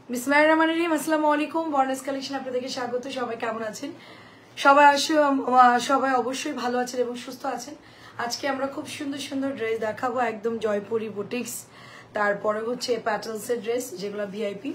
বিসমিল্লাহির রহমানির রহিম। আসসালামু আলাইকুম। বর্ণেস কালেকশন আপনাদেরকে স্বাগত। সবাই কেমন আছেন? সবাই অবশ্যই ভালো আছেন এবং সুস্থ আছেন। আজকে আমরা খুব সুন্দর সুন্দর ড্রেস দেখাবো, একদম জয়পুরি বুটিক্স, তারপরে হচ্ছে প্যাটেলসের ড্রেস যেগুলো ভিআইপি,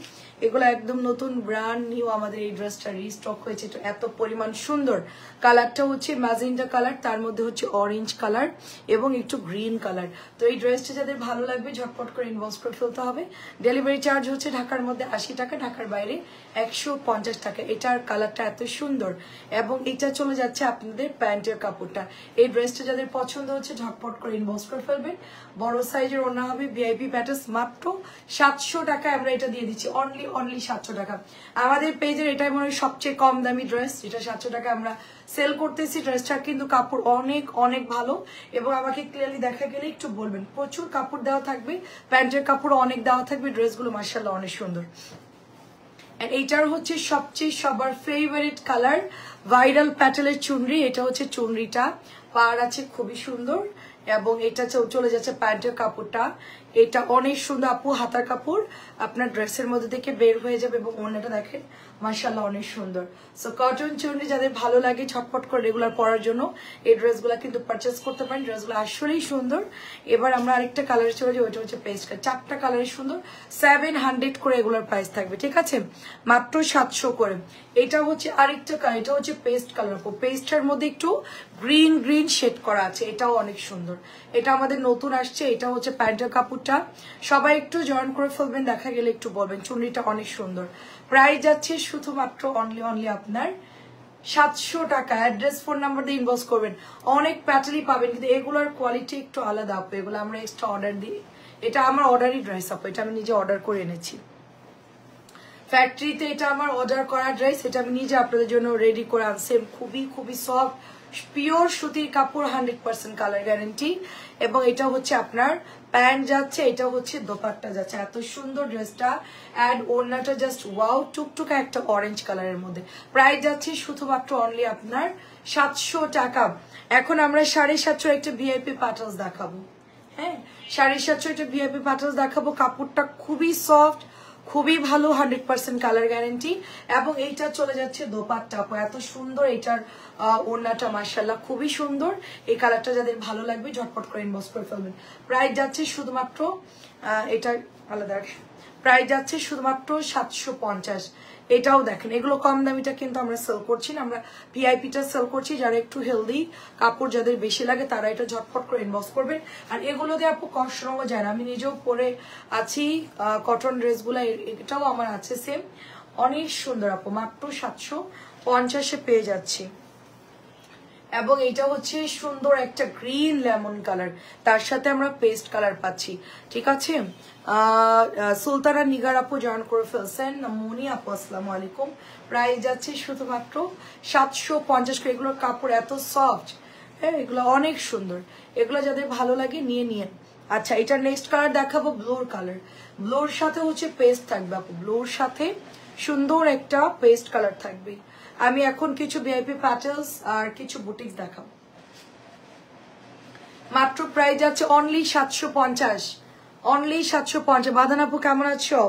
এগুলো একদম নতুন ব্র্যান্ড নিউ। আমাদের এই ড্রেসটা রিস্টক হয়েছে, তো এত পরিমাণ সুন্দর। কালারটা হচ্ছে ম্যাজেন্টা কালার, তার মধ্যে হচ্ছে অরেঞ্জ কালার এবং একটু গ্রিন কালার। তো এই ড্রেসটা যাদের ভালো লাগবে ঝটপট করে ইনবক্স করে ফেলতে হবে। ডেলিভারি চার্জ হচ্ছে ঢাকার মধ্যে 80 টাকা, ঢাকার বাইরে 150 টাকা। এটার কালারটা এত সুন্দর এবং এটা চলে যাচ্ছে আপনাদের প্যান্টের কাপড়টা। এই ড্রেসটা যাদের পছন্দ হচ্ছে ঝটপট করে ইনবক্স করে ফেলবেন। বড় সাইজের ওড়না হবে, ভিআইপি প্যাটার্স, মাত্র 700 টাকা আমরা এটা দিয়ে দিচ্ছি। অনলি 700 টাকা। আমাদের পেজের এটাই মনে হয় সবচেয়ে কম দামি ড্রেস, যেটা 700 টাকা আমরা সেল করতেছি। ড্রেসটা কিন্তু কাপড় অনেক অনেক ভালো এবং আমাকে ক্লিয়ারলি দেখা গেলে একটু বলবেন। প্রচুর কাপড় দেওয়া থাকবে, প্যান্টের কাপড় অনেক দেওয়া থাকবে। ড্রেসগুলো মাশাআল্লাহ অনেক সুন্দর। এইটার হচ্ছে সবচেয়ে সবার ফেভারিট কালার, ভাইরাল প্যাটেলের চুনরি। এটা হচ্ছে চুনরিটা, পার আছে খুবই সুন্দর এবং এটা চলে যাচ্ছে প্যান্টের কাপড়টা। এটা অনেক সুন্দর আপু, হাতার কাপড় আপনার ড্রেসের মধ্যে থেকে বের হয়ে যাবে এবং ওড়নাটা দেখেন মাশাআল্লাহ অনেক সুন্দর। সো কটন চুনরি যাদের ভালো লাগে ঝটপট করে রেগুলার পরার জন্য এই ড্রেসগুলো কিন্তু পারচেস করতে পারেন। ড্রেসগুলো আসলেই সুন্দর। এবার আমরা আরেকটা কালারে চলে যাই, ওইটা হচ্ছে পেস্ট কালার। 4টা কালারের সুন্দর, 700 করে এগুলোর প্রাইস থাকবে, ঠিক আছে, মাত্র 700 করে। এটা হচ্ছে আরেকটা কালার, এটা হচ্ছে পেস্ট কালার। পেস্টের মধ্যে একটু গ্রিন গ্রিন শেড করা আছে, এটাও অনেক সুন্দর। এটা আমাদের নতুন আসছে। এটা হচ্ছে প্যান্টের কাপড়টা, সবাই একটু জয়েন করে ফেলবেন, দেখা গেলে একটু বলবেন। চুনরিটা অনেক সুন্দর। প্রাইস যাচ্ছে শুধুমাত্র অনলি আপনার 700 টাকা। অ্যাড্রেস ফোন নাম্বার দিয়ে ইনবক্স করবেন। অনেক প্যাটার্নই পাবেন কিন্তু এগুলোর কোয়ালিটি একটু আলাদা আপু, এগুলো আমরা এক্সট্রা অর্ডার দিই। এটা আমার অর্ডারই ড্রেস আপু, এটা আমি নিজে অর্ডার করে এনেছি ফ্যাক্টরিতে। এটা আমার অর্ডার করা ড্রেস, এটা আমি নিজে আপনাদের জন্য রেডি করে আনছি। খুবই সফট পিওর সুতির কাপড়, 100% কালার গ্যারান্টি। এবং এটা হচ্ছে আপনার প্যান্ট যাচ্ছে, এটা হচ্ছে দোপাট্টা যাচ্ছে। এত সুন্দর ড্রেসটা, অ্যান্ড ওড়নাটা জাস্ট ওয়াও, টুকটুকা একটা অরেঞ্জ কালারের মধ্যে। প্রাইস যাচ্ছে শুধুমাত্র অনলি আপনার 700 টাকা। এখন আমরা 750 একটা ভিআইপি প্যাটার্নস দেখাবো। হ্যাঁ, 750 একটা ভিআইপি প্যাটার্নস দেখাবো। কাপড়টা খুবই সফট, খুবই ভালো, 100% কালার গ্যারেন্টি। এবং এইটা চলে যাচ্ছে দোপাট্টা, এত সুন্দর। এটার ওড়নাটা মাশাআল্লাহ খুবই সুন্দর। এই কালারটা যাদের ভালো লাগবে ঝটপট করে ইনবক্স করে ফেলবেন। প্রাইস যাচ্ছে শুধুমাত্র এটা আলাদা, প্রাইস যাচ্ছে শুধুমাত্র 750। এটাও দেখেন, এগুলো কম দামিটা কিন্তু আমরা সেল করছি না, আমরা ভিআইপিটা সেল করছি। যারা একটু হেলদি কাপড় যাদের বেশি লাগে তারা এটা ঝটপট করে ইনবক্স করবেন। আর এগুলো দিয়ে আপু কষ্টও যায় না, আমি নিজেও পরে আছি কটন ড্রেসগুলো, এটাও আমার আছে সেম। অনেক সুন্দর আপু, মাত্র 750-এ পেয়ে যাচ্ছি। এবং এটা হচ্ছে সুন্দর একটা গ্রিন লেমন কালার, তার সাথে আমরা পেস্ট কালার পাচ্ছি, ঠিক আছে। সুলতানা নিগার আপু জয়েন করে ফেলছেন। মনি আপু আসসালামু আলাইকুম। প্রাইস যাচ্ছে শুধুমাত্র 750 করে। এগুলোর কাপড় এত সফট, হ্যাঁ, এগুলো অনেক সুন্দর। এগুলো যাদের ভালো লাগে নিয়ে। আচ্ছা, এটা নেক্সট কালার দেখাবো, ব্লুর কালার। ব্লুর সাথে হচ্ছে পেস্ট থাকবে আপু, ব্লুর সাথে সুন্দর একটা পেস্ট কালার থাকবে। আমি এখন কিছু ভিআইপি প্যাটেলস আর কিছু বুটিক্স দেখাবো। মাত্র প্রাইস যাচ্ছে অনলি 750, অনলি 750। বাঁধান আপু কেমন আছো?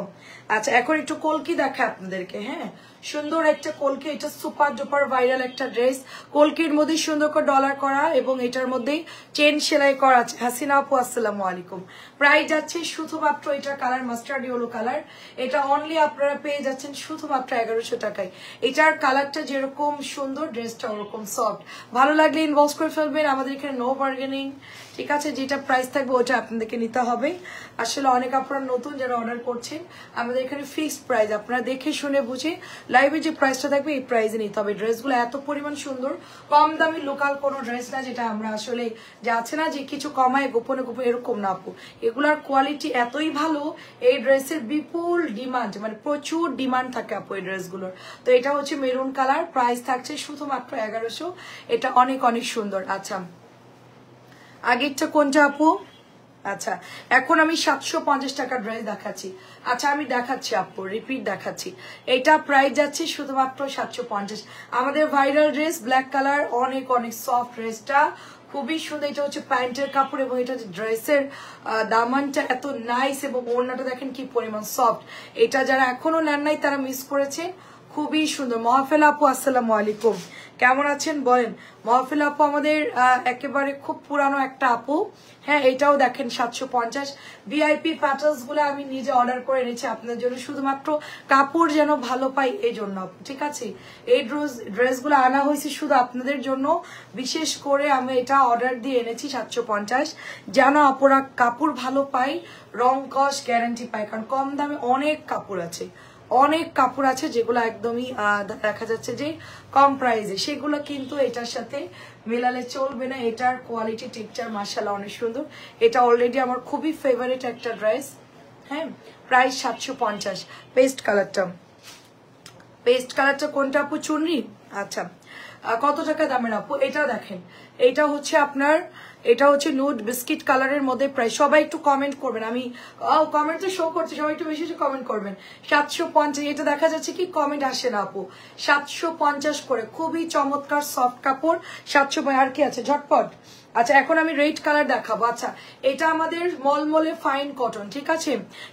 আচ্ছা, এখন একটু কলকি দেখায় আপনাদেরকে। হ্যাঁ, সুন্দর একটা কলকি, এটা সুপার ডুপার ভাইরাল একটা ড্রেস। কলকির মধ্যে সুন্দর করে ডলার করা এবং এটার মধ্যে চেন সেলাই করা আছে। হাসিনা আপু আসসালামু আলাইকুম। প্রাইস যাচ্ছে শুধুমাত্র, এটার কালার মাস্টার্ড ইয়েলো কালার। এটা অনলি আপনারা পেয়ে যাচ্ছেন শুধুমাত্র 1100 টাকায়। এটার কালারটা যেরকম সুন্দর, ড্রেসটা ওরকম সফট। ভালো লাগলে ইনবক্স করে ফেলবেন। আমাদের এখানে নো বার্গেনিং, ঠিক আছে। যেটা প্রাইস থাকবে ওটা আপনাদেরকে নিতে হবে। আসলে অনেক আপনারা নতুন যারা অর্ডার করছেন, আমাদের এখানে ফিক্সড প্রাইস, আপনারা দেখে শুনে বুঝে লাইভে যে প্রাইসটা থাকবে এই প্রাইসে নিতে হবে। ড্রেসগুলো এত পরিমাণ সুন্দর, কম দামি লোকাল কোনো ড্রেস না, যেটা আমরা আসলে যে আছে না যে কিছু কমায় গোপনে এরকম না আপু। এগুলার কোয়ালিটি এতই ভালো, এই ড্রেসের বিপুল ডিমান্ড, মানে প্রচুর ডিমান্ড থাকে আপু এই ড্রেসগুলোর। তো এটা হচ্ছে মেরুন কালার, প্রাইস থাকছে শুধুমাত্র 1100। এটা অনেক অনেক সুন্দর। আচ্ছা, আগেরটা কোনটা আপু? আচ্ছা, এখন আমি 750 টাকার ড্রেস দেখাচ্ছি। আচ্ছা, আমি দেখাচ্ছি আপু, রিপিট দেখাচ্ছি। এটা প্রাইস যাচ্ছে শুধুমাত্র 750। আমাদের ভাইরাল ড্রেস ব্ল্যাক কালার, অনেক অনেক সফট ড্রেসটা, খুবই সুন্দর। এটা হচ্ছে প্যান্টের কাপড় এবং এটা ড্রেসের দামানটা এত নাইস এবং ওড়নাটা দেখেন কি পরিমাণ সফট। এটা যারা এখনো নেন নাই তারা মিস করেছে, খুবই সুন্দর। মহাফেল আপু আসসালামু আলাইকুম, কেমন আছেন বলেন? মহাফেল আপু আমাদের একেবারে খুব পুরানো একটা আপু। হ্যাঁ, এটাও দেখেন 750। ভিআইপি প্যাটার্নস গুলো আমি নিজে অর্ডার করে এনেছি আপনাদের জন্য, শুধুমাত্র কাপড় যেন ভালো পাই এই জন্য। ঠিক আছে, এই ড্রেসগুলো আনা হয়েছে শুধু আপনাদের জন্য, বিশেষ করে আমি এটা অর্ডার দিয়ে এনেছি 750, যেন আপুরা কাপড় ভালো পাই, রং কস গ্যারান্টি পাই। কারণ কম দামে অনেক কাপড় আছে, অনেক কাপড় আছে যেগুলো একদমই দেখা যাচ্ছে যে কম প্রাইসে, সেগুলো কিন্তু এটার সাথে মেলালে চলবে না। এটার কোয়ালিটি টেক্সচার মাশাআল্লাহ অনেক সুন্দর। এটা অলরেডি আমার খুবই ফেভারিট একটা ড্রেস। হ্যাঁ, প্রাইস 750। পেস্ট কালারটা কোনটা আপু? চুনরি। আচ্ছা, কত টাকা দামের আপু? এটা দেখেন, এটা হচ্ছে আপনার, এটা হচ্ছে নুড বিস্কিট কালারের মধ্যে। প্রায় সবাই একটু কমেন্ট করবেন, আমি কমেন্ট তো শো করছি, সবাই একটু বেশি কমেন্ট করবেন। 750। এটা দেখা যাচ্ছে কি কমেন্ট আসে না আপু। 750 করে, খুবই চমৎকার সফট কাপড়। 750। আর কি আছে ঝটপট? আচ্ছা, এখন আমি রেড কালার দেখাবো। আচ্ছা, এটা আমাদের মলমলে ফাইন কটন। ঠিক আছে,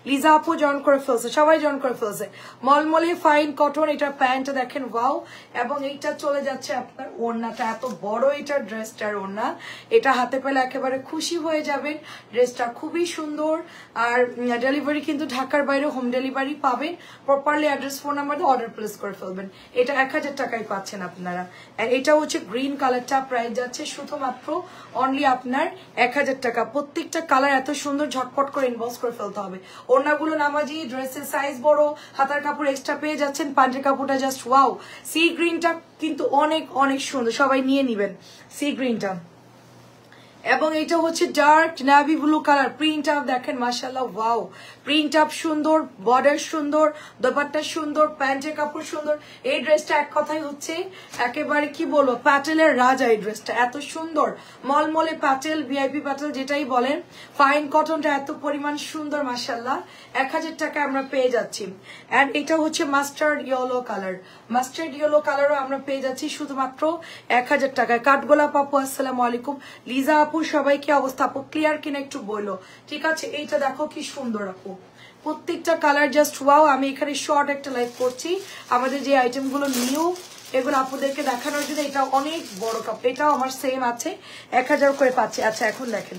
লিজা আপু জয়েন করে ফেলছে, সবাই জয়েন করে ফেলছে। মলমলে ফাইন কটন, এটা প্যান্টটা দেখেন ওয়াও, এবং এইটা চলে যাচ্ছে আপনার ওড়নাটা, এত বড় এটা ড্রেসটার ওড়না। এটা হাতে পেলে একেবারে খুশি হয়ে যাবেন। ড্রেসটা খুবই সুন্দর। আর ডেলিভারি কিন্তু ঢাকার বাইরে হোম ডেলিভারি পাবেন। প্রপারলি অ্যাড্রেস, ফোন নাম্বার দিয়ে অর্ডার প্লেস করে ফেলবেন। এটা 1000 টাকায় পাচ্ছেন আপনারা। আর এটা হচ্ছে গ্রিন কালারটা, প্রাইস যাচ্ছে শুধুমাত্র অনলি আপনার 1000 টাকা। প্রত্যেকটা কালার এত সুন্দর, ঝটপট করে ইনবক্স করে ফেলতে হবে। ওড়নাগুলো নামাজি, ড্রেসের সাইজ বড়, হাতার কাপড় এক্সট্রা পেয়ে যাচ্ছেন, প্যান্টের কাপড়টা জাস্ট ওয়াও। সি গ্রিনটা কিন্তু অনেক অনেক সুন্দর, সবাই নিয়ে নিবেন সি গ্রিনটা। এবং এটা হচ্ছে dark navy blue colour. Print up দেখেন মাশাআল্লাহ ওয়াও, প্রিন্ট আপ সুন্দর, বর্ডার সুন্দর, দোপাট্টা সুন্দর, প্যান্টের কাপড় সুন্দর। এই ড্রেসটা এক কথাই হচ্ছে একেবারে কি বলবো, প্যাটেলের রাজা। এই ড্রেসটা এত সুন্দর, মলমলে প্যাটেল, ভিআইপি প্যাটেল যেটাই বলেন। ফাইন কটনটা এত পরিমাণ সুন্দর মাশাআল্লাহ। 1000 টাকা আমরা পেয়ে যাচ্ছি। এন্ড এটা হচ্ছে mustard yellow colour. Mustard yellow কালারও আমরা পেয়ে যাচ্ছি শুধুমাত্র 1000 টাকায়। কাঠগোলাপ আপু আসসালামু আলাইকুম, লিজা আপু সবাই কি অবস্থা? আপু ক্লিয়ার কিনা একটু বলো। ঠিক আছে, এইটা দেখো কি সুন্দর আপু, প্রত্যেকটা কালার জাস্ট ওয়াও। আমি এখানে শর্ট একটা লাইভ করছি আমাদের যে আইটেমগুলো নিউ, এগুলো আপুদেরকে দেখানোর জন্য। এটা অনেক বড় কাপ, এটাও আমার সেম আছে, 1000 করে পাচ্ছি। আচ্ছা, এখন দেখেন,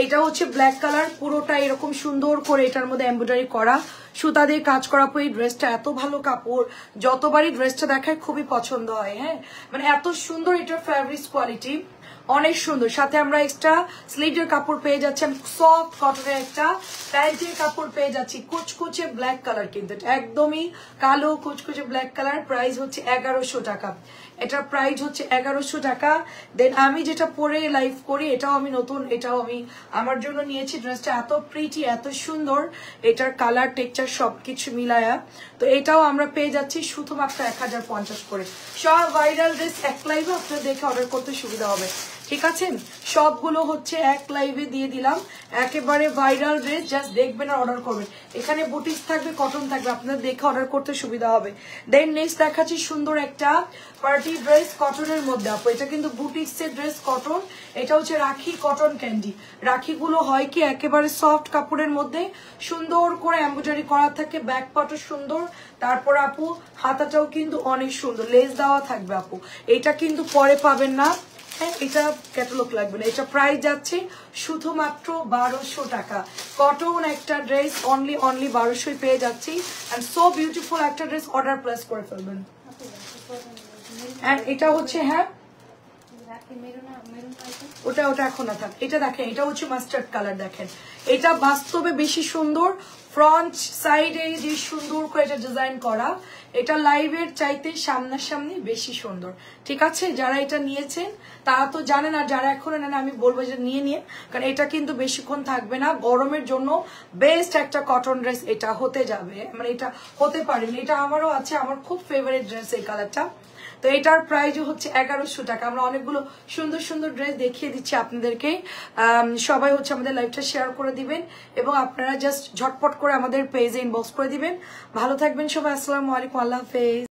এটা হচ্ছে ব্ল্যাক কালার, পুরোটা এরকম সুন্দর করে এটার মধ্যে এমব্রয়ডারি করা, সুতা দিয়ে কাজ করা। এই ড্রেসটা এত ভালো কাপড়, যতবারই ড্রেসটা দেখায় খুবই পছন্দ হয়। হ্যাঁ, মানে এত সুন্দর, এটার ফ্যাব্রিক কোয়ালিটি অনেক সুন্দর। সাথে আমরা এক্সট্রা স্লিভের কাপড় পেয়ে যাচ্ছি, সফট কটনের একটা প্যান্টের কাপড় পেয়ে যাচ্ছি, কুচকুচে ব্ল্যাক কালার, কিন্তু একদমই কালো কুচকুচে ব্ল্যাক কালার। প্রাইস হচ্ছে 1100 টাকা। এটার প্রাইস হচ্ছে 1100 টাকা। দেন আমি যেটা পরে লাইভ করি, এটাও আমি নতুন, এটাও আমি আমার জন্য নিয়েছি। ড্রেসটা এত প্রিটি, এত সুন্দর, এটার কালার টেক্সচার সবকিছু মিলায়া। তো এটাও আমরা পেয়ে যাচ্ছি শুধুমাত্র 1050 করে। সব ভাইরাল ড্রেস এক লাইভে আপনার দেখে অর্ডার করতে সুবিধা হবে। ঠিক আছে, সবগুলো হচ্ছে এক লাইভে দিয়ে দিলাম, একেবারে ভাইরাল ড্রেস, জাস্ট দেখবেন আর অর্ডার করবেন। এখানে বুটিক্স থাকবে, কটন থাকবে, আপনাদের দেখে অর্ডার করতে সুবিধা হবে। দেন নেক্সট দেখাচ্ছি সুন্দর একটা পার্টি ড্রেস কটনের মধ্যে আপু। এটা কিন্তু বুটিক্সের ড্রেস, কটন। এটা হচ্ছে রাখি কটন ক্যান্ডি। রাখিগুলো হয় কি একেবারে সফট কাপড়ের মধ্যে সুন্দর করে এমব্রয়ডারি করা থাকে, ব্যাক পার্টও সুন্দর। তারপর আপু হাতাটাও কিন্তু অনেক সুন্দর, লেস দেওয়া থাকবে আপু। এটা কিন্তু পরে পাবেন না, এটা ক্যাটালগ লাগবে না। এটা প্রাইস যাচ্ছে শুধুমাত্র 1200 টাকা। কটন একটা ড্রেস অনলি 1200 পেয়ে যাচ্ছি। এন্ড সো বিউটিফুল একটা ড্রেস, অর্ডার প্লেস করে ফেলবেন। এন্ড এটা হচ্ছে, হ্যাঁ ওটা এখন না থাক। এটা দেখেন, এটা হচ্ছে মাস্টার্ড কালার। দেখেন, এটা বাস্তবে বেশি সুন্দর, ফ্রন্ট সাইডে যে সুন্দর করে এটা ডিজাইন করা, এটা লাইভের চাইতে সামনাসামনি বেশি সুন্দর। ঠিক আছে, যারা এটা নিয়েছেন তারা তো জানেন, আর যারা এখন নেন আমি বলবো যে নিয়ে, কারণ এটা কিন্তু বেশিক্ষণ থাকবে না। গরমের জন্য বেস্ট একটা কটন ড্রেস এটা হতে যাবে, মানে এটা হতে পারেন। এটা আমারও আছে, আমার খুব ফেভারিট ড্রেস এই কালারটা। তো এটার প্রাইস হচ্ছে 1100 টাকা। আমরা অনেকগুলো সুন্দর সুন্দর ড্রেস দেখিয়ে দিচ্ছি আপনাদেরকে। সবাই হচ্ছে আমাদের লাইভটা শেয়ার করে দিবেন এবং আপনারা জাস্ট ঝটপট করে আমাদের পেজে ইনবক্স করে দিবেন। ভালো থাকবেন সবাই, আসসালামু আলাইকুম, আল্লাহ হাফেজ।